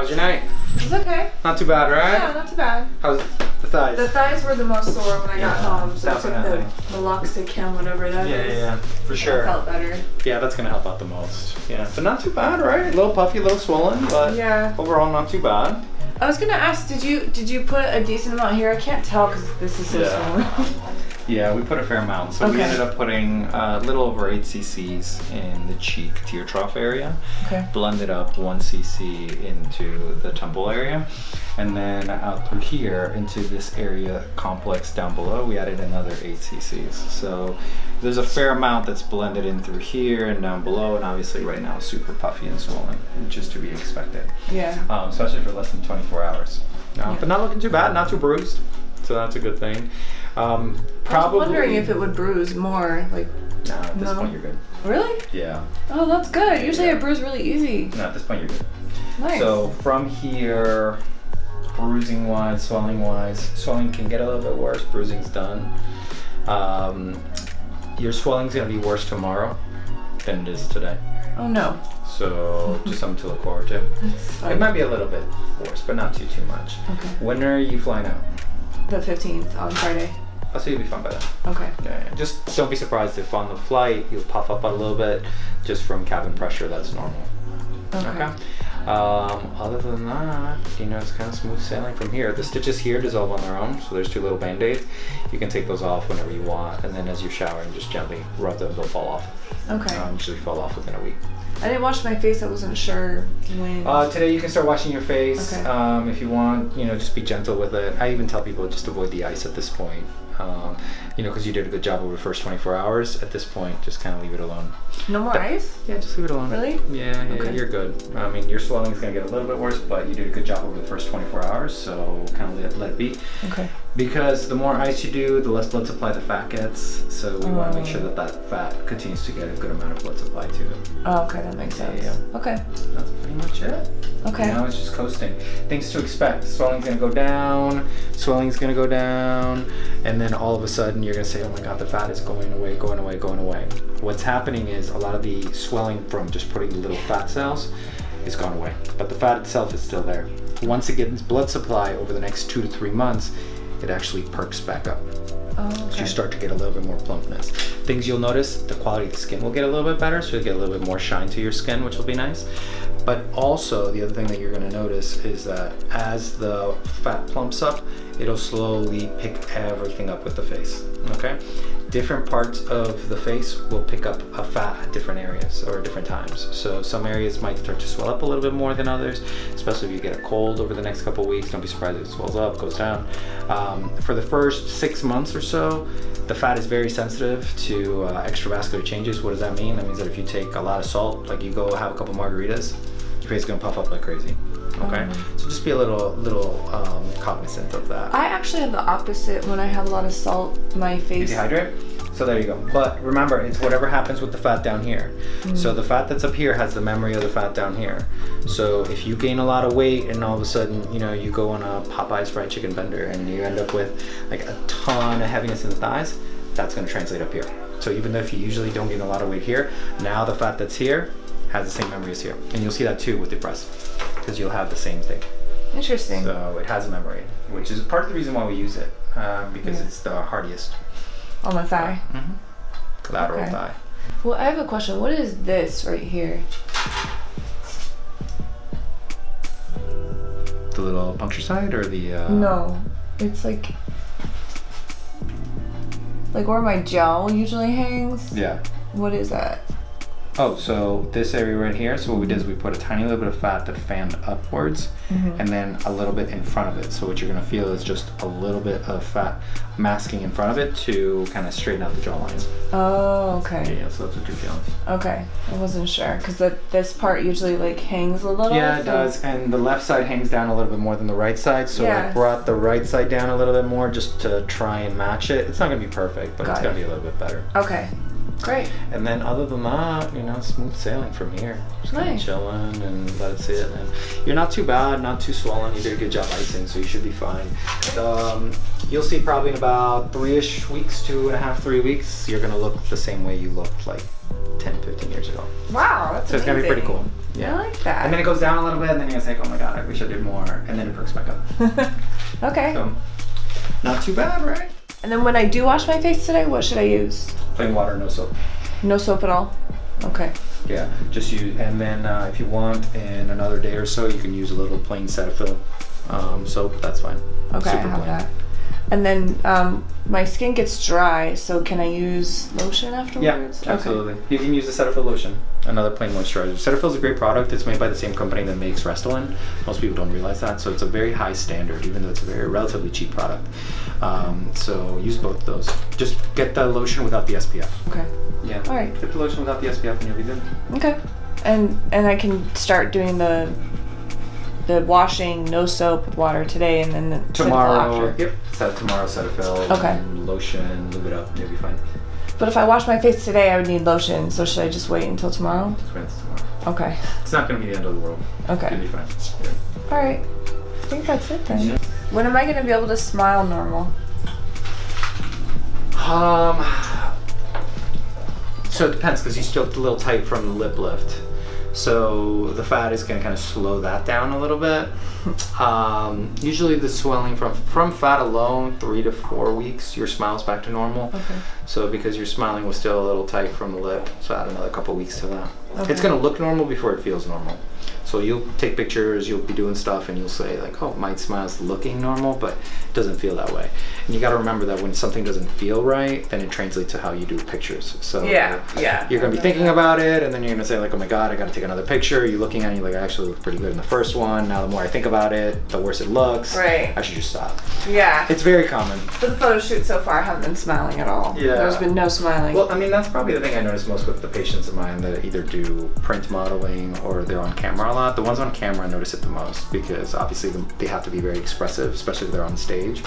How's your night? It's okay. Not too bad, right? Yeah, not too bad. How's the thighs? The thighs were the most sore when I got home, so I definitely. took the Loxicam, whatever that is. Yeah, for sure. I felt better. Yeah, that's gonna help out the most. Yeah, but not too bad, right? A little puffy, a little swollen, but yeah, overall not too bad. I was gonna ask, did you put a decent amount here? I can't tell because this is so swollen. Yeah, we put a fair amount. So we ended up putting a little over 8 cc's in the cheek tear trough area. Okay. Blended up 1 cc into the temple area. And then out through here into this area complex down below, we added another 8 cc's. So there's a fair amount that's blended in through here and down below, and obviously right now super puffy and swollen, which is to be expected. Yeah. Especially for less than 24 hours. But not looking too bad, not too bruised. So that's a good thing. Probably. I was wondering if it would bruise more, like. No, at this point you're good. Really? Yeah. Oh, that's good. Usually I bruise really easy. No, at this point you're good. Nice. So from here, bruising wise, swelling can get a little bit worse. Bruising's done. Your swelling's gonna be worse tomorrow than it is today. Oh no. So just something to look forward to. It might be a little bit worse, but not too much. Okay. When are you flying out? The 15th on Friday. I'll see you'll be fine by then. Okay. Yeah. Just don't be surprised if on the flight you'll puff up a little bit just from cabin pressure. That's normal. Okay. Other than that, you know, it's kind of smooth sailing from here. The stitches here dissolve on their own, so there's 2 little band-aids. You can take those off whenever you want, and then as you're showering, just gently rub them, they'll fall off. Okay. Usually fall off within a week. I didn't wash my face, I wasn't sure when. Today you can start washing your face. Okay. If you want, you know, just be gentle with it. I even tell people just avoid the ice at this point. You know, because you did a good job over the first 24 hours. At this point, just kind of leave it alone. No more ice? Yeah, just leave it alone. Really? Yeah, Okay. You're good. I mean, your swelling is going to get a little bit worse, but you did a good job over the first 24 hours, so kind of let it be. Okay. Because the more ice you do, the less blood supply the fat gets, so we want to make sure that that fat continues to get a good amount of blood supply to it. Oh, okay, that makes sense. Yeah. Okay. That's pretty much it. Okay. Now it's just coasting. Things to expect. Swelling's gonna go down, swelling's gonna go down, and then all of a sudden you're gonna say, oh my God, the fat is going away, going away, going away. What's happening is a lot of the swelling from just putting the little fat cells is gone away, but the fat itself is still there. Once it gets blood supply over the next 2 to 3 months, it actually perks back up. Oh, okay. So you start to get a little bit more plumpness. Things you'll notice, the quality of the skin will get a little bit better, so you'll get a little bit more shine to your skin, which will be nice. But also, the other thing that you're gonna notice is that as the fat plumps up, it'll slowly pick everything up with the face, okay? Different parts of the face will pick up a fat at different areas or different times. So some areas might start to swell up a little bit more than others, especially if you get a cold over the next couple of weeks. Don't be surprised if it swells up, goes down. For the first 6 months or so, the fat is very sensitive to extravascular changes. What does that mean? That means that if you take a lot of salt, like you go have a couple margaritas, your face is gonna puff up like crazy. Okay, so just be a little cognizant of that. I actually have the opposite. When I have a lot of salt, my face. You dehydrate? So there you go. But remember, it's whatever happens with the fat down here. So the fat that's up here has the memory of the fat down here. So if you gain a lot of weight and all of a sudden, you know, you go on a Popeye's fried chicken bender and you end up with like a ton of heaviness in the thighs, that's gonna translate up here. So even though if you usually don't gain a lot of weight here, now the fat that's here has the same memory as here. And you'll see that too with the breast, because you'll have the same thing. Interesting. So it has a memory, which is part of the reason why we use it, because it's the hardiest. On the thigh? Lateral thigh. Well, I have a question. What is this right here? The little puncture site or the... No. It's like where my gel usually hangs. Yeah. What is that? Oh, so this area right here, so what we did is we put a tiny little bit of fat that fanned upwards and then a little bit in front of it. So what you're gonna feel is just a little bit of fat masking in front of it to kind of straighten out the jawlines. Oh, okay. Yeah, so that's what you're feeling. Okay, I wasn't sure because this part usually like hangs a little. Yeah, it does, and the left side hangs down a little bit more than the right side, so I brought the right side down a little bit more just to try and match it. It's not gonna be perfect, but it's gonna be a little bit better. Okay. Great. And then other than that, you know, smooth sailing from here. Just kind of chilling and let it sit. And you're not too bad, not too swollen. You did a good job icing, so you should be fine. You'll see probably in about 3-ish weeks, 2.5, 3 weeks, you're gonna look the same way you looked like 10, 15 years ago. Wow, that's so it's gonna be pretty cool. Yeah. I like that. And then it goes down a little bit, and then you're like, oh my god, I wish I did more, and then it perks back up. Okay. So, not too bad, right? And then when I do wash my face today, what should I use? Plain water, no soap. No soap at all? Okay. Yeah, just use, and then if you want, in another day or so, you can use a little plain Cetaphil soap. That's fine. Okay, Super I have plain. that. And then my skin gets dry, so can I use lotion afterwards? Yeah, absolutely. You can use the Cetaphil lotion, another plain moisturizer. Cetaphil is a great product. It's made by the same company that makes Restylane. Most people don't realize that, so it's a very high standard, even though it's a very relatively cheap product. So use both of those. Just get the lotion without the SPF. Okay. Yeah. All right. Get the lotion without the SPF, and you'll be good. Okay. And I can start doing the washing no soap with water today, and then the Cetaphil Tomorrow. after. Yep. Tomorrow Cetaphil. Okay. Lotion. Lube it up. You'll be fine. But if I wash my face today, I would need lotion. So should I just wait until tomorrow? Just rinse tomorrow. Okay. It's not going to be the end of the world. Okay. You'll be fine. Yeah. All right. I think that's it then. When am I going to be able to smile normal? So it depends, because you still a little tight from the lip lift. So the fat is going to kind of slow that down a little bit. Usually the swelling from fat alone, 3 to 4 weeks, your smile's back to normal. Okay. So because your smiling was still a little tight from the lip, so add another couple weeks to that. Okay. It's going to look normal before it feels normal. So you'll take pictures, you'll be doing stuff, and you'll say like, oh, my smile's looking normal, but it doesn't feel that way. And you got to remember that when something doesn't feel right, then it translates to how you do pictures. So Yeah. you're going to be thinking about it, and then you're going to say like, oh my god, I got to take another picture. You're looking at it, you're like, I actually looked pretty good in the first one. Now the more I think about it, the worse it looks. Right. I should just stop. Yeah. It's very common. For the photo shoot so far, I haven't been smiling at all. Yeah. There's been no smiling. Well, I mean, that's probably the thing I notice most with the patients of mine that either do print modeling or they're on camera a lot. The ones on camera, I notice it the most, because obviously they have to be very expressive, especially if they're on stage.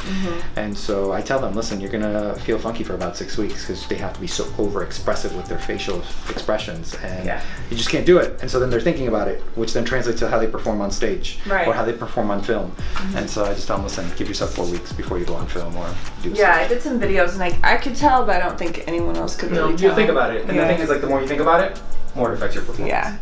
And so I tell them, listen, you're gonna feel funky for about 6 weeks because they have to be so over expressive with their facial expressions, and you just can't do it. And so then they're thinking about it, which then translates to how they perform on stage or how they perform on film. And so I just tell them, listen, give yourself 4 weeks before you go on film or do I did some videos, and I could tell, but I don't think anyone else could really tell. You think about it, and the thing is, like, the more you think about it, more it affects your performance. Yeah.